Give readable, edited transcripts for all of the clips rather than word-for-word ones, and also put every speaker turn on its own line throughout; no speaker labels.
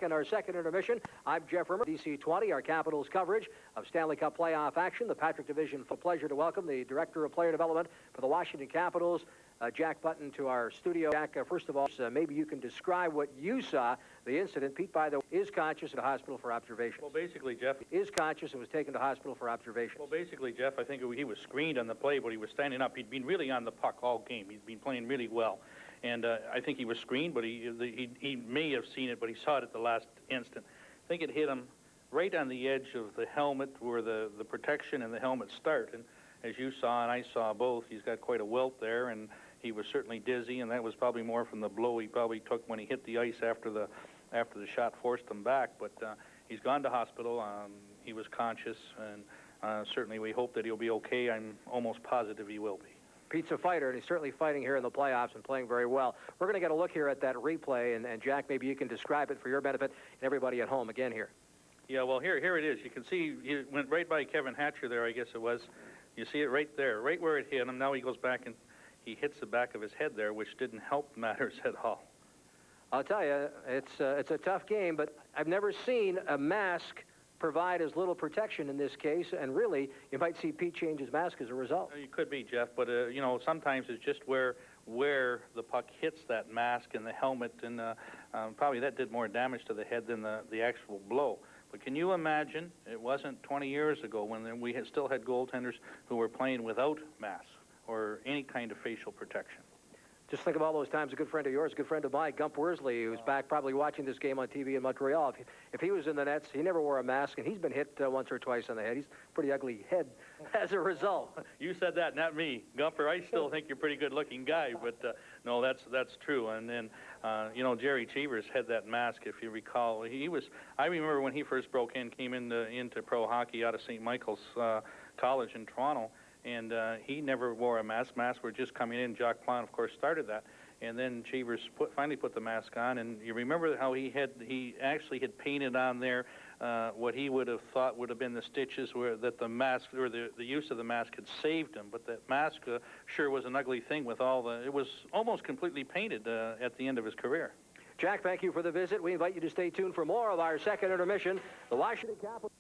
in our second intermission. I'm Jeff Rimmer, DC 20, our Capitals coverage of Stanley Cup playoff action. The Patrick Division. For pleasure to welcome the Director of Player Development for the Washington Capitals, Jack Button, to our studio. Jack, first of all, maybe you can describe what you saw, the incident. Pete, by the way, is conscious at a hospital for observation.
Well, basically, Jeff
is conscious and was taken to hospital for observation.
Well, basically, Jeff, I think he was screened on the play, but he was standing up. He'd been really on the puck all game. He'd been playing really well. And I think he was screened, but he may have seen it, but he saw it at the last instant. I think it hit him right on the edge of the helmet where the protection and the helmet start. And as you saw and I saw both, he's got quite a welt there, and he was certainly dizzy, and that was probably more from the blow he probably took when he hit the ice after the shot forced him back. But he's gone to hospital. He was conscious, and certainly we hope that he'll be okay. I'm almost positive he will be.
Pete's a fighter, and he's certainly fighting here in the playoffs and playing very well. We're going to get a look here at that replay, and Jack, maybe you can describe it for your benefit and everybody at home again here.
Yeah, well, here it is. You can see he went right by Kevin Hatcher there, I guess it was. You see it right there, right where it hit him. Now he goes back and he hits the back of his head there, which didn't help matters at all.
I'll tell you, it's a tough game, but I've never seen a mask provide as little protection in this case, and really, you might see Pete change his mask as a result.
You could be, Jeff, but you know, sometimes it's just where the puck hits that mask and the helmet, and probably that did more damage to the head than the actual blow. But can you imagine, it wasn't 20 years ago when we still had goaltenders who were playing without masks or any kind of facial protection.
Just think of all those times a good friend of yours, a good friend of mine, Gump Worsley, who's back probably watching this game on TV in Montreal. If he was in the nets, he never wore a mask, and he's been hit once or twice on the head. He's a pretty ugly head as a result.
You said that, not me. Gumper, I still think you're a pretty good-looking guy, but no, that's true. And then, you know, Jerry Cheevers had that mask, if you recall. I remember when he first broke in, came into pro hockey out of St. Michael's College in Toronto, and he never wore a mask. Masks were just coming in. Jacques Plante, of course, started that. And then Cheevers finally put the mask on. And you remember how he actually had painted on there what he would have thought would have been the stitches that the mask, or the use of the mask, had saved him. But that mask sure was an ugly thing with it was almost completely painted at the end of his career.
Jack, thank you for the visit. We invite you to stay tuned for more of our second intermission. The Washington Capitals.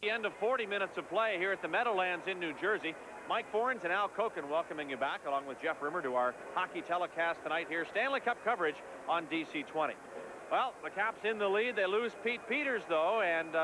The end of 40 minutes of play here at the Meadowlands in New Jersey. Mike Forens and Al Koken welcoming you back, along with Jeff Rimmer, to our hockey telecast tonight here. Stanley Cup coverage on DC 20. Well, the Caps in the lead. They lose Pete Peters, though, and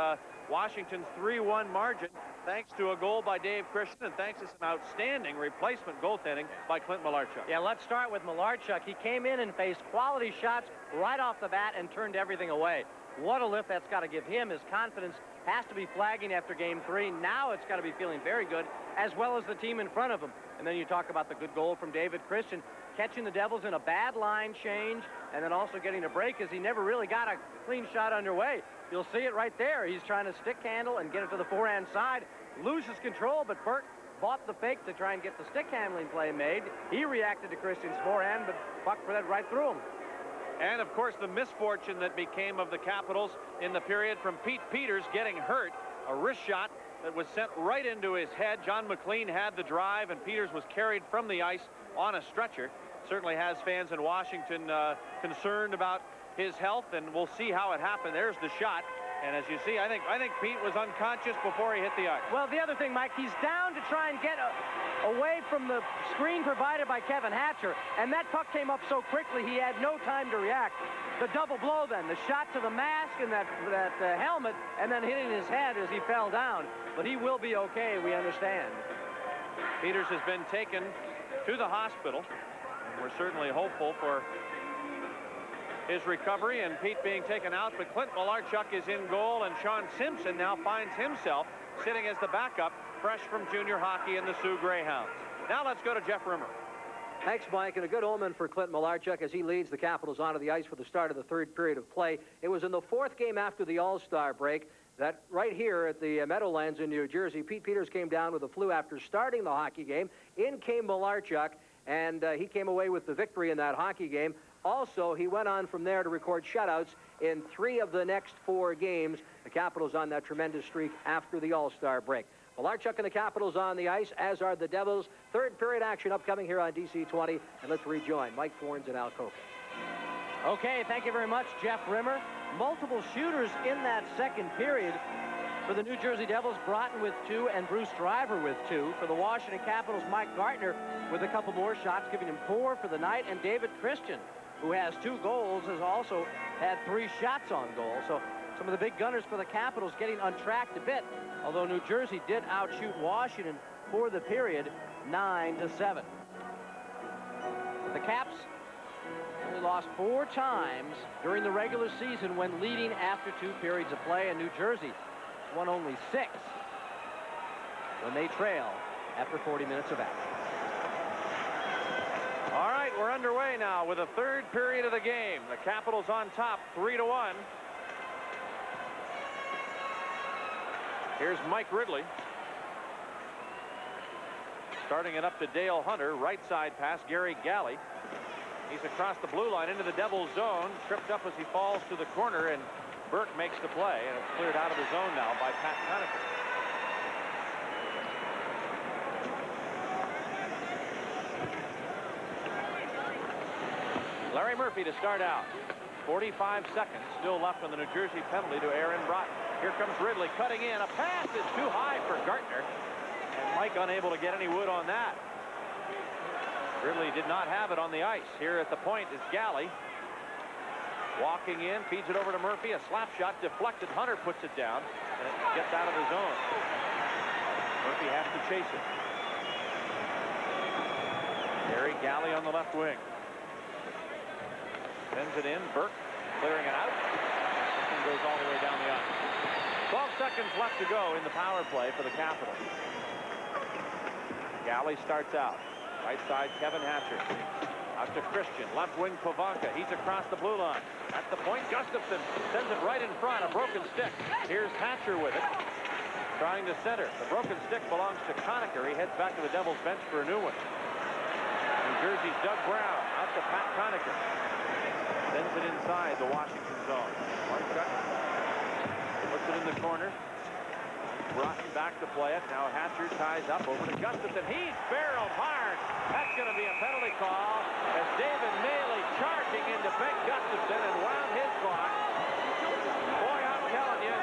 Washington's 3-1 margin, thanks to a goal by Dave Christian and thanks to some outstanding replacement goaltending by Clint Malarchuk.
Yeah, let's start with Malarchuk. He came in and faced quality shots right off the bat and turned everything away. What a lift that's got to give him. His confidence has to be flagging after Game 3. Now it's got to be feeling very good, as well as the team in front of him. And then you talk about the good goal from David Christian, catching the Devils in a bad line change, and then also getting a break, as he never really got a clean shot underway. You'll see it right there. He's trying to stick handle and get it to the forehand side. Loses control, but Burke bought the fake to try and get the stick handling play made. He reacted to Christian's forehand, but puck for that right through him.
And, of course, the misfortune that became of the Capitals in the period from Pete Peters getting hurt. A wrist shot that was sent right into his head. John McLean had the drive, and Peters was carried from the ice on a stretcher. Certainly has fans in Washington concerned about his health, and we'll see how it happened. There's the shot. And as you see, I think Pete was unconscious before he hit the ice.
Well, the other thing, Mike, he's down to try and get away from the screen provided by Kevin Hatcher, and that puck came up so quickly he had no time to react. The double blow then, the shot to the mask and that helmet, and then hitting his head as he fell down. But he will be okay, we understand.
Peters has been taken to the hospital. We're certainly hopeful for his recovery and Pete being taken out, but Clint Malarchuk is in goal, and Sean Simpson now finds himself sitting as the backup, fresh from junior hockey in the Sioux Greyhounds. Now let's go to Jeff Rimmer.
Thanks, Mike, and a good omen for Clint Malarchuk as he leads the Capitals onto the ice for the start of the third period of play. It was in the fourth game after the All-Star break that right here at the Meadowlands in New Jersey, Pete Peters came down with the flu after starting the hockey game. In came Malarchuk, and he came away with the victory in that hockey game. Also, he went on from there to record shutouts in 3 of the next 4 games. The Capitals on that tremendous streak after the All-Star break. Malarchuk and the Capitals on the ice, as are the Devils. Third period action upcoming here on DC 20. And let's rejoin Mike Forens and Al Koken.
Okay, thank you very much, Jeff Rimmer. Multiple shooters in that second period. For the New Jersey Devils, Broughton with 2 and Bruce Driver with 2. For the Washington Capitals, Mike Gartner with a couple more shots, giving him 4 for the night. And David Christian, who has 2 goals, has also had 3 shots on goal. So some of the big gunners for the Capitals getting untracked a bit, although New Jersey did outshoot Washington for the period 9-7. The Caps only lost 4 times during the regular season when leading after 2 periods of play, and New Jersey won only 6 when they trail after 40 minutes of action.
All right, we're underway now with the third period of the game. The Capitals on top, 3-1. Here's Mike Ridley. Starting it up to Dale Hunter. Right side pass, Gary Galley. He's across the blue line into the Devils zone. Tripped up as he falls to the corner, and Burke makes the play, and it's cleared out of the zone now by Pat Conacher. Larry Murphy to start out. 45 seconds still left on the New Jersey penalty to Aaron Broughton. Here comes Ridley cutting in. A pass is too high for Gartner, and Mike unable to get any wood on that. Ridley did not have it on the ice. Here at the point is Galley. Walking in, feeds it over to Murphy. A slap shot deflected. Hunter puts it down, and it gets out of the zone. Murphy has to chase it. Gary Galley on the left wing. Sends it in. Burke clearing it out. Something goes all the way down the ice. 12 seconds left to go in the power play for the Capitals. Galley starts out. Right side, Kevin Hatcher. Out to Christian. Left wing, Pivonka. He's across the blue line. At the point, Gustafson sends it right in front. A broken stick. Here's Hatcher with it. Trying to center. The broken stick belongs to Conacher. He heads back to the Devils bench for a new one. New Jersey's Doug Brown. Out to Pat Conacher. Sends it inside the Washington zone. Marchuk puts it in the corner. Broughton back to play it. Now Hatcher ties up over to Gustafson. He's barreled hard. That's going to be a penalty call as David Maley charging into Ben Gustafson and wound his clock. Boy, I'm telling you,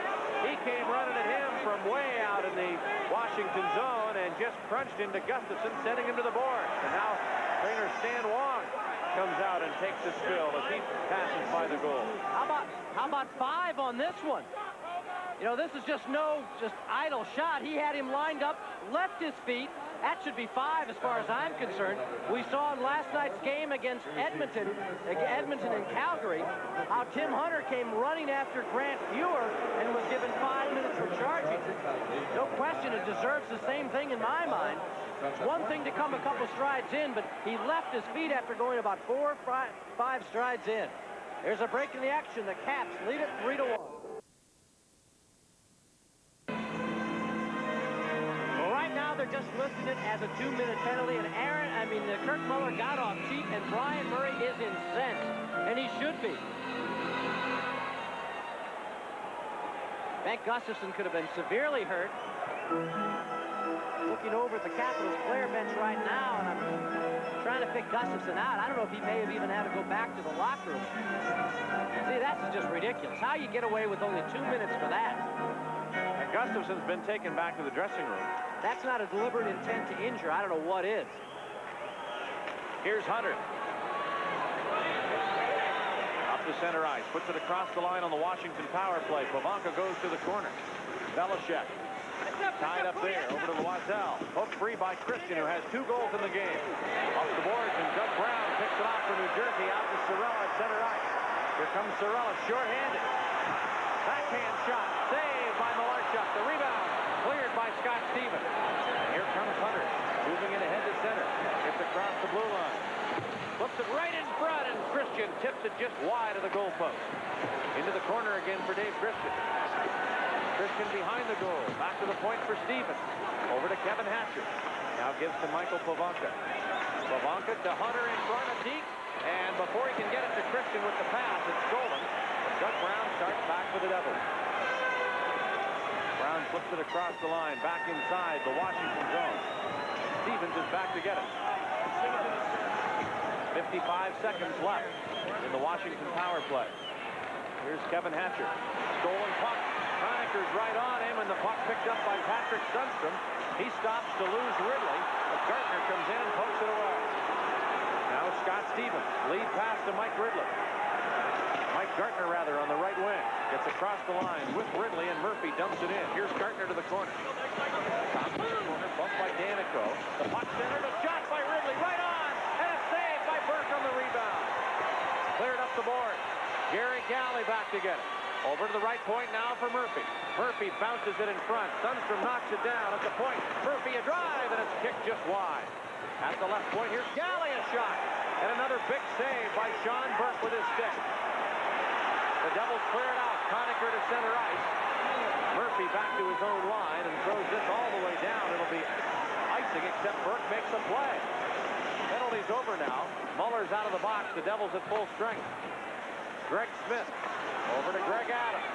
he came running at him from way out in the Washington zone and just crunched into Gustafson, sending him to the board. And now trainer Stan Wong comes out and takes the spill as he passes by the goal.
How about 5 on this one? You know, this is just idle shot. He had him lined up, left his feet. That should be 5 as far as I'm concerned. We saw in last night's game against Edmonton and Calgary, how Tim Hunter came running after Grant Fuhr and was given 5 minutes for charging. No question, it deserves the same thing in my mind. It's one thing to come a couple strides in, but he left his feet after going about 4 or 5 strides in. There's a break in the action. The Caps lead it 3-1. They're just listing it as a 2-minute penalty, and Kirk Muller got off cheap, and Brian Murray is incensed, and he should be. Ben Gustafson could have been severely hurt. Looking over at the Capitals player bench right now, and I'm trying to pick Gustafson out. I don't know if he may have even had to go back to the locker room. See, that's just ridiculous. How you get away with only 2 minutes for that?
And Gustafson's been taken back to the dressing room.
That's not a deliberate intent to injure. I don't know what is.
Here's Hunter. Up the center ice. Puts it across the line on the Washington power play. Pivonka goes to the corner. Belichick. Tied up there. Over to Loiselle. Poked free by Christian, who has 2 goals in the game. Off the boards, and Doug Brown picks it off for New Jersey. Out to Cirella at center ice. Here comes Cirella, short-handed. Backhand shot. Saved by Malarchuk. The rebound cleared by Scott Stevens. And here comes Hunter, moving it ahead to center. Gets across the blue line. Flips it right in front, and Christian tips it just wide of the goalpost. Into the corner again for Dave Christian. Christian behind the goal. Back to the point for Stevens. Over to Kevin Hatcher. Now gives to Michael Pivonka. Pivonka to Hunter in front of Deke. And before he can get it to Christian with the pass, it's stolen. Doug Brown starts back for the Devils. Brown flips it across the line, back inside the Washington zone. Stevens is back to get it. 55 seconds left in the Washington power play. Here's Kevin Hatcher. Stolen puck. Conacher's right on him, and the puck picked up by Patrick Sundstrom. He stops to lose Ridley, but Gartner comes in and pokes it away. Now Scott Stevens. Lead pass to Mike Ridley. Mike Gartner, rather, on the right wing. Gets across the line with Ridley, and Murphy dumps it in. Here's Gartner to the corner. Top of the corner, bumped by Danico. The puck centered, a shot by Ridley, right on! And a save by Burke on the rebound. Cleared up the board. Gary Galley back to get it. Over to the right point now for Murphy. Murphy bounces it in front. Sundstrom knocks it down at the point. Murphy a drive, and it's kicked just wide. At the left point, here's Galley, a shot. And another big save by Sean Burke with his stick. The Devils clear it out. Conacher to center ice. Murphy back to his own line and throws this all the way down. It'll be icing, except Burke makes a play. Penalty's over now. Muller's out of the box. The Devils at full strength. Greg Smith over to Greg Adams.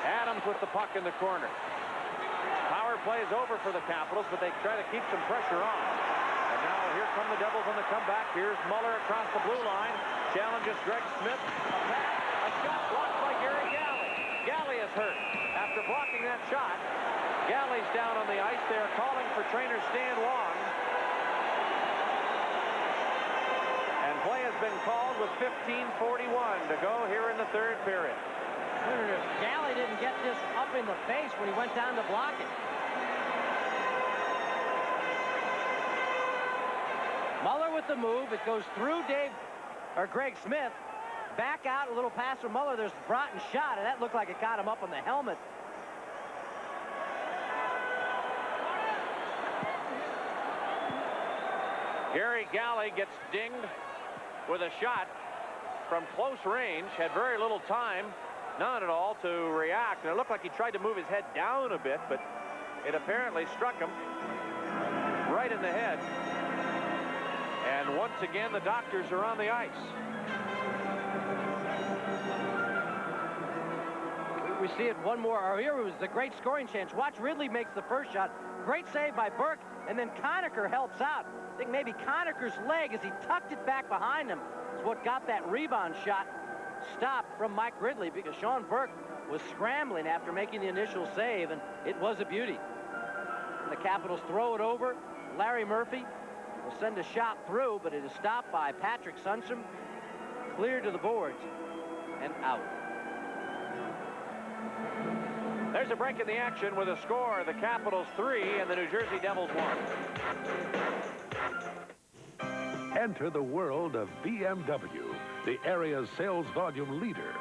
Adams with the puck in the corner. Power play is over for the Capitals, but they try to keep some pressure on. And now here come the Devils on the comeback. Here's Muller across the blue line. Challenges Greg Smith. A pass, a shot blocked by Gary Galley. Galley is hurt. After blocking that shot, Galley's down on the ice. They are calling for trainer Stan Wong. And play has been called with 15:41 to go here in the third period.
I wonder if Galley didn't get this up in the face when he went down to block it. Muller with the move. It goes through Greg Smith. Back out, a little pass from Muller. There's Broughton's shot, and that looked like it got him up on the helmet.
Gary Galley gets dinged with a shot from close range. Had very little time, none at all, to react. And it looked like he tried to move his head down a bit, but it apparently struck him right in the head. And once again, the doctors are on the ice.
We see it one more. Or here was the great scoring chance. Watch, Ridley makes the first shot. Great save by Burke, and then Conacher helps out. I think maybe Conacher's leg, as he tucked it back behind him, is what got that rebound shot stopped from Mike Ridley, because Sean Burke was scrambling after making the initial save, and it was a beauty. And the Capitals throw it over. Larry Murphy will send a shot through, but it is stopped by Patrick Sundstrom. Cleared to the boards and out.
There's a break in the action with a score. The Capitals 3 and the New Jersey Devils 1.
Enter the world of BMW, the area's sales volume leader.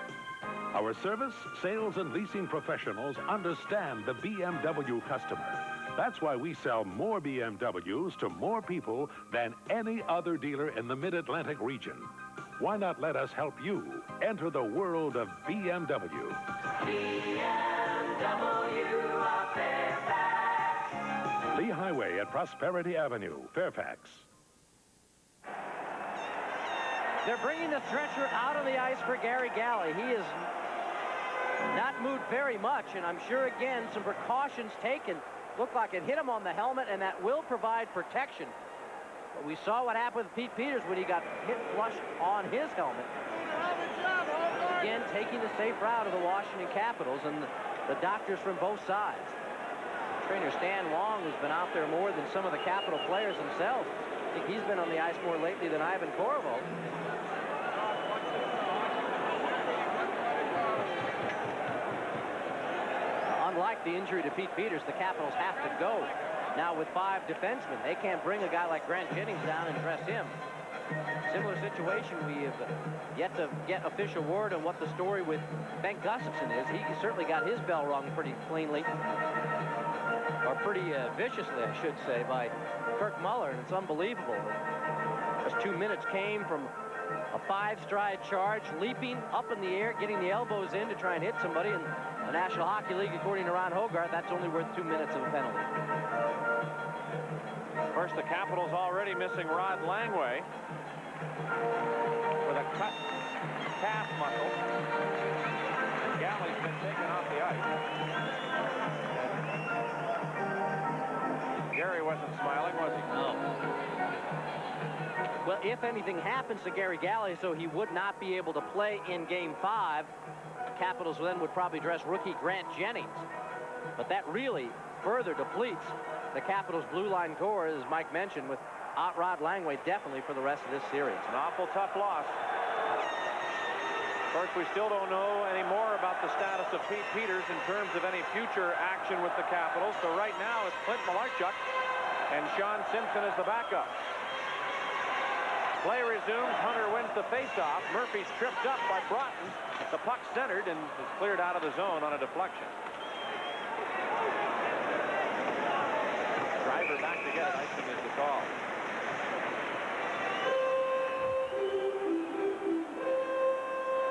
Our service, sales, and leasing professionals understand the BMW customer. That's why we sell more BMWs to more people than any other dealer in the Mid-Atlantic region. Why not let us help you enter the world of BMW? BMW of Fairfax. Lee Highway at Prosperity Avenue, Fairfax.
They're bringing the stretcher out on the ice for Gary Galley. He is not moved very much, and I'm sure, again, some precautions taken. Looked like it hit him on the helmet, and that will provide protection. But we saw what happened with Pete Peters when he got hit flush on his helmet. Again, taking the safe route of the Washington Capitals and the doctors from both sides. Trainer Stan Wong has been out there more than some of the Capital players themselves. I think he's been on the ice more lately than Ivan Korovo. Unlike the injury to Pete Peters, the Capitals have to go now with 5 defensemen. They can't bring a guy like Grant Jennings down and dress him. Similar situation. We have yet to get official word on what the story with Ben Gustafson is. He certainly got his bell rung pretty cleanly, or pretty viciously, I should say, by Kirk Muller, and it's unbelievable. Just 2 minutes came from a 5-stride charge, leaping up in the air, getting the elbows in to try and hit somebody. In the National Hockey League, according to Ron Hogarth, that's only worth 2 minutes of a penalty.
Of course, the Capitals already missing Rod Langway with a cut calf muscle. And Galley's been taken off the ice. Gary wasn't smiling, was he?
No. Well, if anything happens to Gary Galley, so he would not be able to play in Game 5, the Capitals then would probably dress rookie Grant Jennings. But that really further depletes the Capitals' blue line core, as Mike mentioned, with Rod Langway definitely for the rest of this series.
An awful tough loss. Of course, we still don't know any more about the status of Pete Peters in terms of any future action with the Capitals. So right now it's Clint Malarchuk and Sean Simpson as the backup. Play resumes. Hunter wins the faceoff. Murphy's tripped up by Broughton. The puck centered and is cleared out of the zone on a deflection. Driver back to get it. Icing is the call.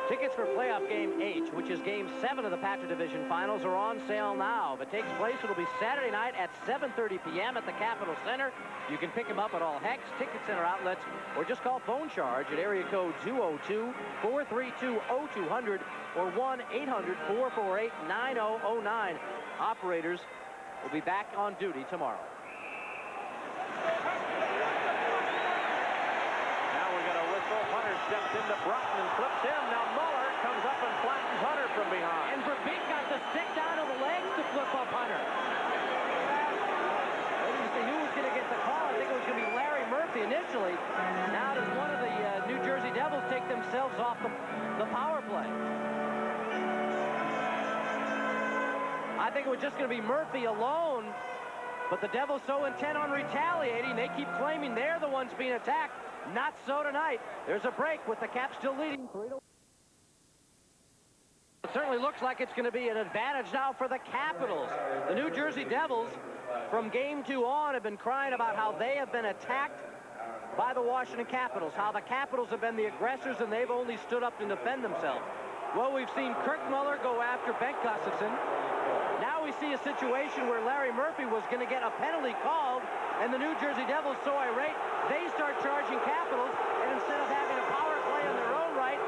Tickets for playoff game H, which is game 7 of the Patriot Division Finals, are on sale now. If it takes place, it'll be Saturday night at 7:30 p.m. at the Capitol Center. You can pick them up at all Hex Ticket Center outlets, or just call phone charge at area code 202-432-0200 or 1-800-448-9009. Operators will be back on duty tomorrow.
Hunter steps into Broughton and flips him. Now Muller comes up and flattens Hunter from behind.
And Verbeek got the stick down to the legs to flip up Hunter. Waiting to see who was going to get the call. I think it was going to be Larry Murphy initially. Now does one of the New Jersey Devils take themselves off the power play? I think it was just going to be Murphy alone. But the Devils so intent on retaliating, they keep claiming they're the ones being attacked. Not so tonight. There's a break with the Caps still leading 3-1. It certainly looks like it's going to be an advantage now for the Capitals. The New Jersey Devils, from Game 2 on, have been crying about how they have been attacked by the Washington Capitals, how the Capitals have been the aggressors and they've only stood up to defend themselves. Well, we've seen Kirk Muller go after Bengt Gustafsson. Now we see a situation where Larry Murphy was going to get a penalty called, and the New Jersey Devils, so irate, they start charging Capitals, and instead of having a power play on their own right,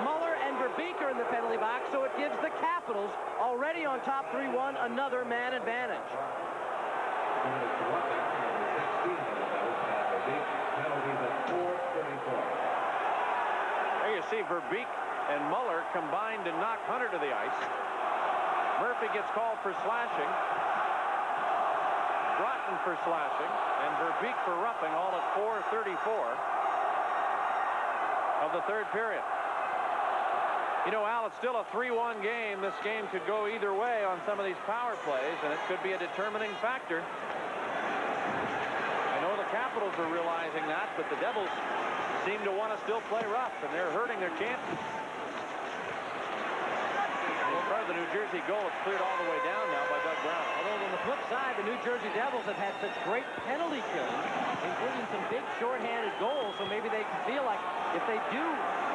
Muller and Verbeek are in the penalty box, so it gives the Capitals, already on top 3-1, another man advantage.
There you see Verbeek and Muller combined to knock Hunter to the ice. Murphy gets called for slashing. Broughton for slashing. And Verbeek for roughing, all at 4:34 of the third period. You know, Al, it's still a 3-1 game. This game could go either way on some of these power plays, and it could be a determining factor. I know the Capitals are realizing that, but the Devils seem to want to still play rough, and they're hurting their chances. Part of the New Jersey goal, it's cleared all the way down now by Doug Brown.
Although on the flip side, the New Jersey Devils have had such great penalty killing, including some big shorthanded goals, so maybe they can feel like if they do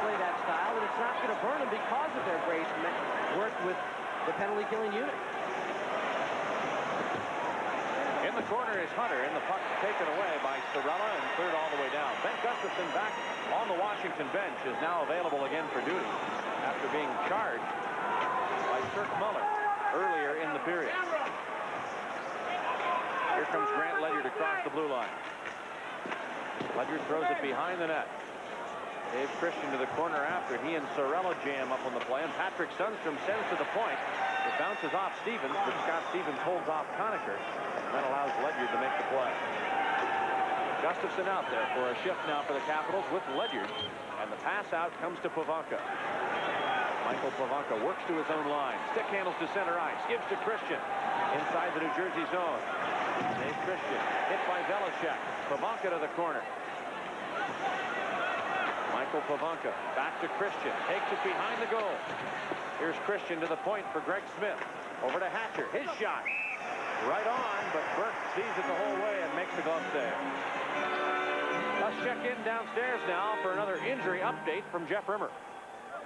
play that style, that it's not going to burn them because of their great work with the penalty killing unit.
In the corner is Hunter, and the puck taken away by Sorella and cleared all the way down. Bengt Gustafsson back on the Washington bench is now available again for duty after being charged by Kirk Muller earlier in the period. Here comes Grant Ledyard across the blue line. Ledyard throws it behind the net. Dave Christian to the corner after he and Sorella jam up on the play, and Patrick Sundstrom sends to the point. It bounces off Stevens, but Scott Stevens holds off Conacher, and that allows Ledyard to make the play. Gustafsson out there for a shift now for the Capitals with Ledyard, and the pass out comes to Pivonka. Michael Pivonka works to his own line. Stick handles to center ice. Gives to Christian. Inside the New Jersey zone. Dave Christian. Hit by Velishek. Pivonka to the corner. Michael Pivonka back to Christian. Takes it behind the goal. Here's Christian to the point for Greg Smith. Over to Hatcher. His shot. Right on, but Burke sees it the whole way and makes the glove save. Let's check in downstairs now for another injury update from Jeff Rimmer.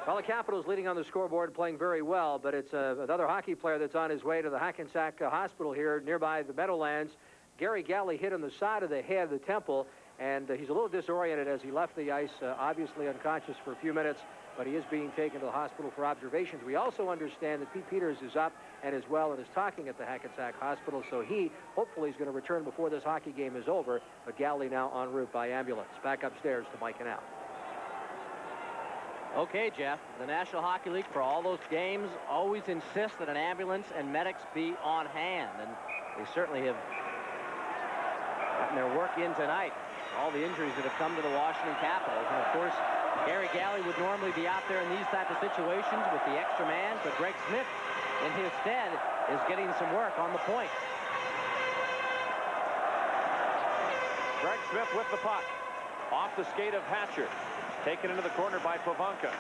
Well, the Capitals leading on the scoreboard, playing very well, but it's another hockey player that's on his way to the Hackensack Hospital here nearby the Meadowlands. Gary Galley hit on the side of the head, the temple, and he's a little disoriented as he left the ice, obviously unconscious for a few minutes. but he is being taken to the hospital for observations. We also understand that Pete Peters is up and is well and is talking at the Hackensack Hospital, so he hopefully is going to return before this hockey game is over, but Galley now en route by ambulance. Back upstairs to Mike and Al.
Okay, Jeff, the National Hockey League, for all those games, always insists that an ambulance and medics be on hand, and they certainly have gotten their work in tonight. All the injuries that have come to the Washington Capitals, and of course, Gary Galley would normally be out there in these types of situations with the extra man, but Greg Smith, in his stead, is getting some work on the point.
Greg Smith with the puck. Off the skate of Hatcher. Taken into the corner by Pavanka.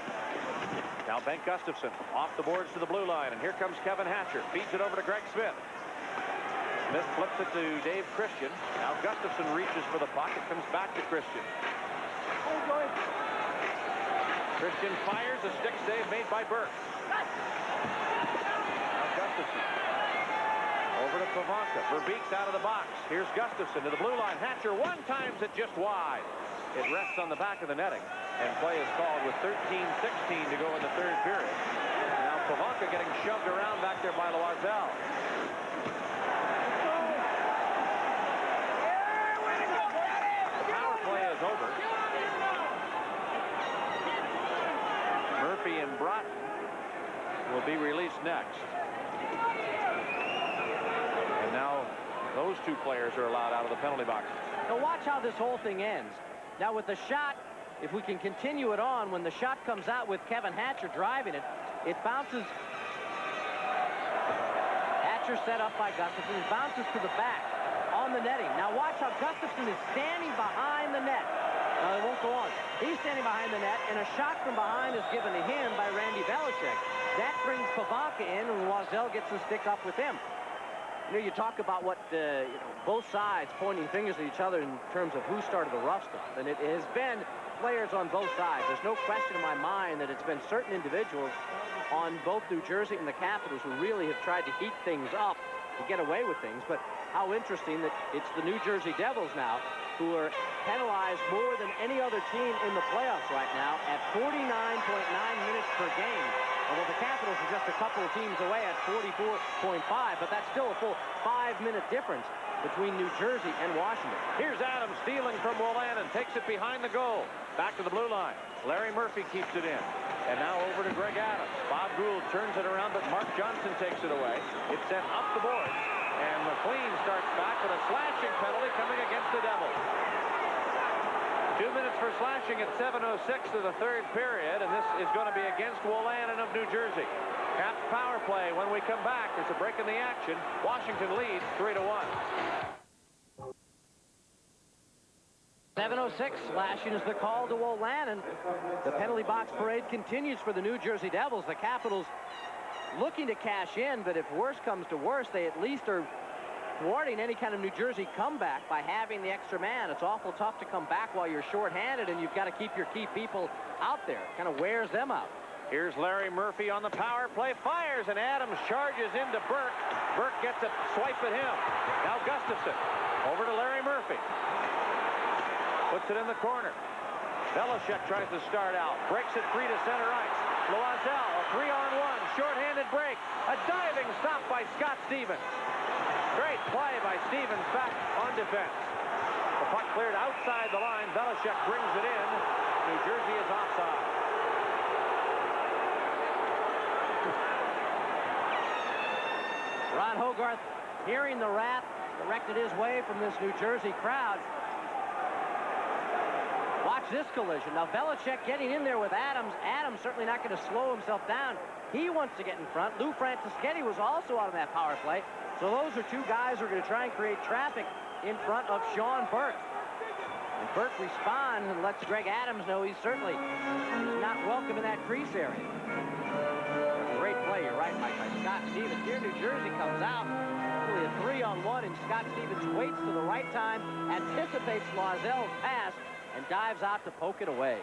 Now Bengt Gustafsson off the boards to the blue line, and here comes Kevin Hatcher. Feeds it over to Greg Smith. Smith flips it to Dave Christian. Now Gustafsson reaches for the puck. It comes back to Christian. Christian fires. A stick save made by Burke. Now Gustafsson. Over to Pavanka. Verbeek's out of the box. Here's Gustafsson to the blue line. Hatcher one times it just wide. It rests on the back of the netting, and play is called with 13:16 to go in the third period. Now Pavanka getting shoved around back there by Loisel. The power play is over. Murphy and Broughton will be released next. And now those two players are allowed out of the penalty box.
Now watch how this whole thing ends. Now with the shot, if we can continue it on, when the shot comes out with Kevin Hatcher driving it, it bounces. Hatcher set up by Gustafsson. It bounces to the back on the netting. Now watch how Gustafsson is standing behind the net. Now it won't go on. He's standing behind the net, and a shot from behind is given to him by Randy Belichick. That brings Pavanka in, and Loisel gets the stick up with him. You know, you talk about what, both sides pointing fingers at each other in terms of who started the rough stuff. And it has been players on both sides. There's no question in my mind that it's been certain individuals on both New Jersey and the Capitals who really have tried to heat things up to get away with things. But how interesting that it's the New Jersey Devils now who are penalized more than any other team in the playoffs right now at 49.9 minutes per game. Although the Capitals are just a couple of teams away at 44.5, but that's still a full 5-minute difference between New Jersey and Washington.
Here's Adams stealing from Wolanin, takes it behind the goal. Back to the blue line. Larry Murphy keeps it in. And now over to Greg Adams. Bob Gould turns it around, but Mark Johnson takes it away. It's sent up the board. And McLean starts back with a slashing penalty coming against the Devils. 2 minutes for slashing at 7:06 of the third period, and this is going to be against Wolanin of New Jersey. Caps power play when we come back. There's a break in the action. Washington leads 3-1.
7:06, slashing is the call to Wolanin. The penalty box parade continues for the New Jersey Devils. The Capitals looking to cash in, but if worse comes to worse, they at least are thwarting any kind of New Jersey comeback by having the extra man. It's awful tough to come back while you're shorthanded, and you've got to keep your key people out there. Kind of wears them out.
Here's Larry Murphy on the power play, fires, and Adams charges into Burke. Burke gets a swipe at him. Now Gustafsson over to Larry Murphy. Puts it in the corner. Belichick tries to start out. Breaks it free to center ice. Loisel, a 3-on-1, shorthanded break. A diving stop by Scott Stevens. Great play by Stevens back on defense. The puck cleared outside the line. Belichick brings it in. New Jersey is offside.
Ron Hogarth, hearing the wrath directed his way from this New Jersey crowd. Watch this collision. Now Belichick getting in there with Adams. Adams certainly not going to slow himself down. He wants to get in front. Lou Franceschetti was also out of that power play. So those are two guys who are going to try and create traffic in front of Sean Burke. And Burke responds and lets Greg Adams know he's certainly not welcome in that crease area. Great play, you're right, Mike, by Scott Stevens. Here New Jersey comes out. Really a 3-on-1, and Scott Stevens waits to the right time, anticipates Loisel's pass, and dives out to poke it away.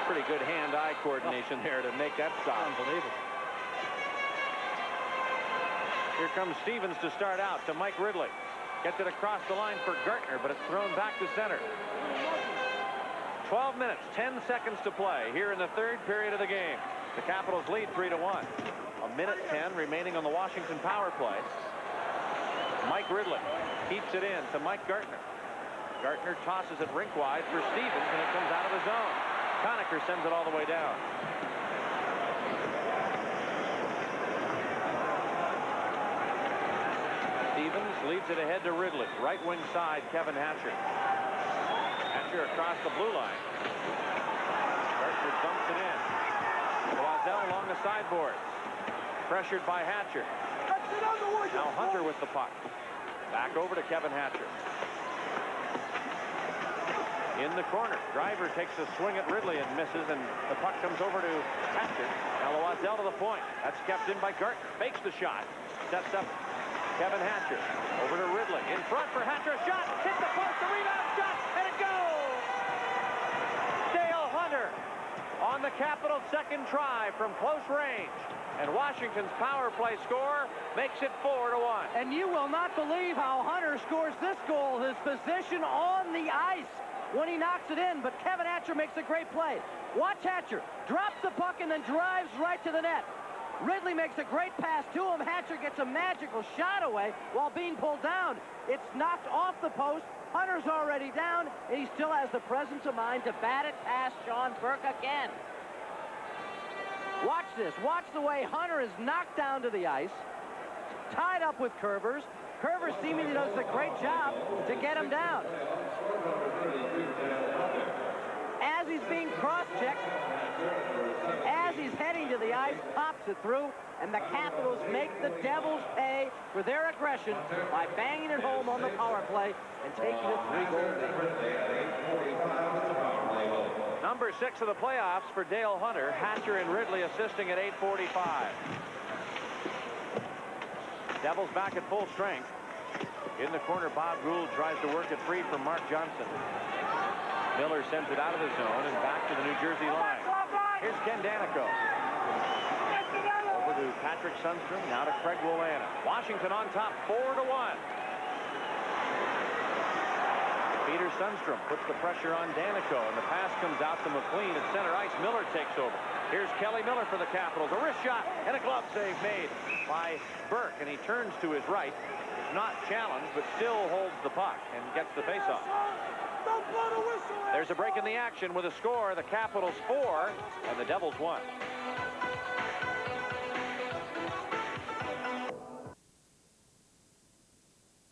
Pretty good hand-eye coordination there to make that stop.
Unbelievable.
Here comes Stevens to start out to Mike Ridley. Gets it across the line for Gartner, but it's thrown back to center. 12 minutes, 10 seconds to play here in the third period of the game. The Capitals lead 3-1. A minute 10 remaining on the Washington power play. Mike Ridley keeps it in to Mike Gartner. Gartner tosses it rink wide for Stevens, and it comes out of the zone. Conacher sends it all the way down. Stevens leads it ahead to Ridley. Right wing side, Kevin Hatcher. Hatcher across the blue line. Gartner dumps it in. Loiselle along the sideboard. Pressured by Hatcher. Now Hunter with the puck. Back over to Kevin Hatcher. In the corner. Driver takes a swing at Ridley and misses, and the puck comes over to Hatcher. Now Loiselle to the point. That's kept in by Gartner. Fakes the shot. Sets up Kevin Hatcher. Over to Ridley. In front for Hatcher. A shot. Hit the post. A rebound shot. And it goes. Dale Hunter on the Capitals' second try from close range. And Washington's power play score makes it 4-1.
And you will not believe how Hunter scores this goal. His position on the ice when he knocks it in, but Kevin Hatcher makes a great play. Watch Hatcher. Drops the puck and then drives right to the net. Ridley makes a great pass to him. Hatcher gets a magical shot away while being pulled down. It's knocked off the post. Hunter's already down, and he still has the presence of mind to bat it past Sean Burke again. Watch this. Watch the way Hunter is knocked down to the ice, tied up with Curvers. Curvers seemingly does a great job to get him down. As he's being cross-checked, as he's heading to the ice, pops it through, and the Capitals make the Devils pay for their aggression by banging it home on the power play and taking a 3-goal lead.
Number 6 of the playoffs for Dale Hunter. Hatcher and Ridley assisting at 8:45. Devils back at full strength. In the corner, Bob Gould tries to work it free from Mark Johnson. Miller sends it out of the zone and back to the New Jersey line. Here's Ken Danico. Over to Patrick Sundstrom, now to Craig Wolana. Washington on top, 4-1. Peter Sundstrom puts the pressure on Danico, and the pass comes out to McLean at center ice. Miller takes over. Here's Kelly Miller for the Capitals. A wrist shot and a glove save made by Burke, and he turns to his right. Is not challenged, but still holds the puck and gets the faceoff. There's a break in the action with a score. The Capitals 4 and the Devils 1.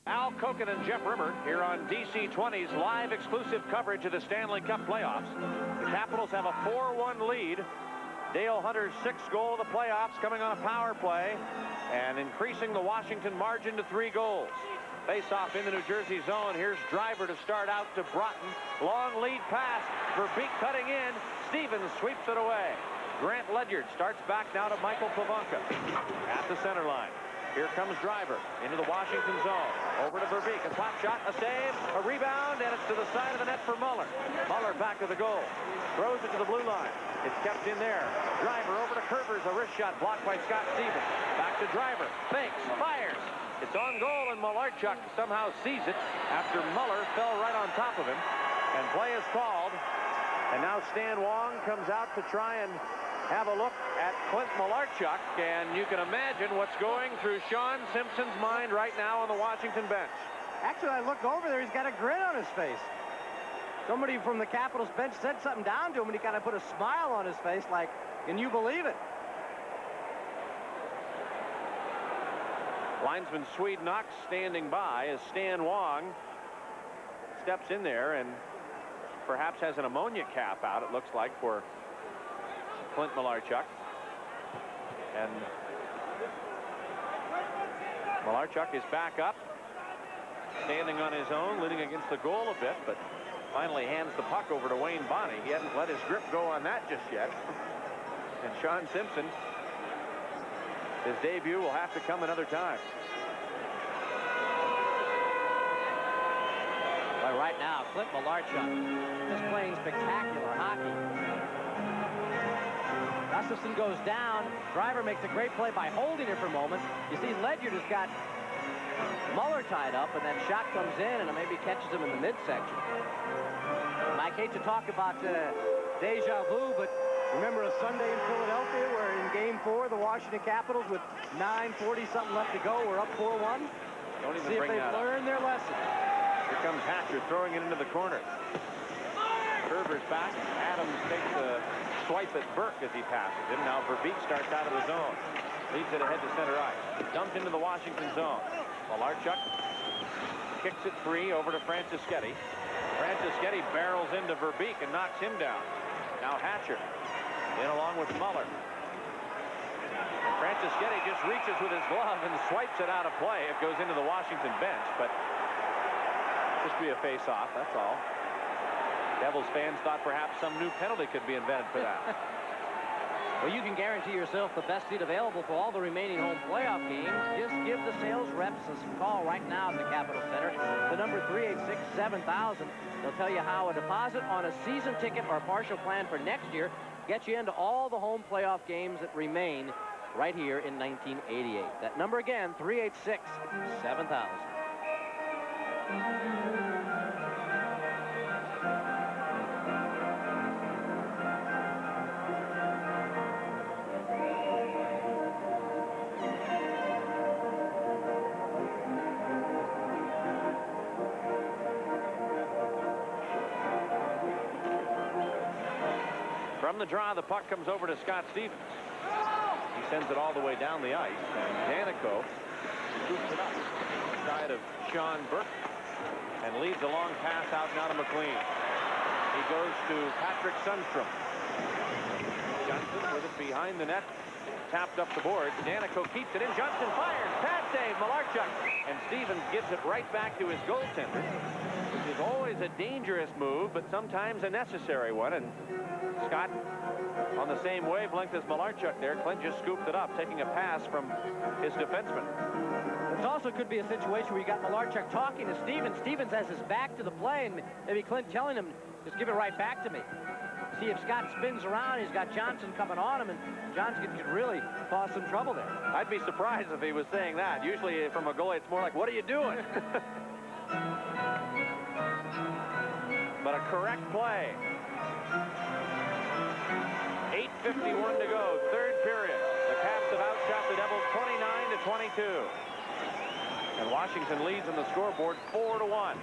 Al Koken and Jeff Rimmer here on DC-20's live exclusive coverage of the Stanley Cup playoffs. The Capitals have a 4-1 lead. Dale Hunter's 6th goal of the playoffs coming on a power play and increasing the Washington margin to 3 goals. Face-off in the New Jersey zone. Here's Driver to start out to Broughton. Long lead pass. Verbeek cutting in. Stevens sweeps it away. Grant Ledyard starts back now to Michael Pivonka at the center line. Here comes Driver into the Washington zone. Over to Verbeek. A top shot, a save, a rebound, and it's to the side of the net for Muller. Muller back to the goal. Throws it to the blue line. It's kept in there. Driver over to Curvers. A wrist shot blocked by Scott Stevens. Back to Driver. Fakes. Fires. It's on goal, and Malarchuk somehow sees it after Muller fell right on top of him. And play is called. And now Stan Wong comes out to try and have a look at Clint Malarchuk, and you can imagine what's going through Sean Simpson's mind right now on the Washington bench.
Actually, I looked over there. He's got a grin on his face. Somebody from the Capitals bench said something down to him, and he kind of put a smile on his face like, can you believe it?
Linesman Swede Knox standing by as Stan Wong steps in there and perhaps has an ammonia cap out, it looks like, for Clint Malarchuk. And Malarchuk is back up, standing on his own, leaning against the goal a bit, but finally hands the puck over to Wayne Bonney. He hasn't let his grip go on that just yet. And Sean Simpson, his debut will have to come another time.
But right now, Clint Malarchuk is playing spectacular hockey. Gustafson goes down. Driver makes a great play by holding it for moments. You see Ledyard has got Muller tied up, and that shot comes in, and it maybe catches him in the midsection. Mike, hate to talk about deja vu, but remember a Sunday in Philadelphia where in Game 4, the Washington Capitals, with 9:40-something left to go, were up 4-1?
Don't even
See if
bring
they've
that up.
learned their lesson.
Here comes Hatcher throwing it into the corner. Curver's back. Adams takes a swipe at Burke as he passes him. Now Verbeek starts out of the zone. Leads it ahead to center ice. Dumped into the Washington zone. Malarchuk kicks it free over to Franceschetti. Franceschetti barrels into Verbeek and knocks him down. Now Hatcher in along with Muller. And Franceschetti just reaches with his glove and swipes it out of play. It goes into the Washington bench, but just be a face-off, that's all. Devils fans thought perhaps some new penalty could be invented for that.
Well, you can guarantee yourself the best seat available for all the remaining home playoff games. Just give the sales reps a call right now at the Capitol Center. The number 386-7000. They'll tell you how a deposit on a season ticket or a partial plan for next year gets you into all the home playoff games that remain right here in 1988. That number again, 386-7000.
From the draw, the puck comes over to Scott Stevens. He sends it all the way down the ice, and Danico scoops it up inside of Sean Burke and leads a long pass out now to McLean. He goes to Patrick Sundstrom. Johnson with it behind the net, tapped up the boards. Danico keeps it in. Johnson fires. Pass save. Malarchuk. And Stevens gives it right back to his goaltender, which is always a dangerous move, but sometimes a necessary one. And Scott on the same wavelength as Malarchuk there. Clint just scooped it up, taking a pass from his defenseman.
It also could be a situation where you got Malarchuk talking to Stevens. Stevens has his back to the play, and maybe Clint telling him, just give it right back to me. See if Scott spins around, he's got Johnson coming on him, and Johnson could really cause some trouble there.
I'd be surprised if he was saying that. Usually from a goalie, it's more like, what are you doing? But a correct play. 8:51 to go, third period. The Caps have outshot the Devils 29-22. And Washington leads in the scoreboard 4-1.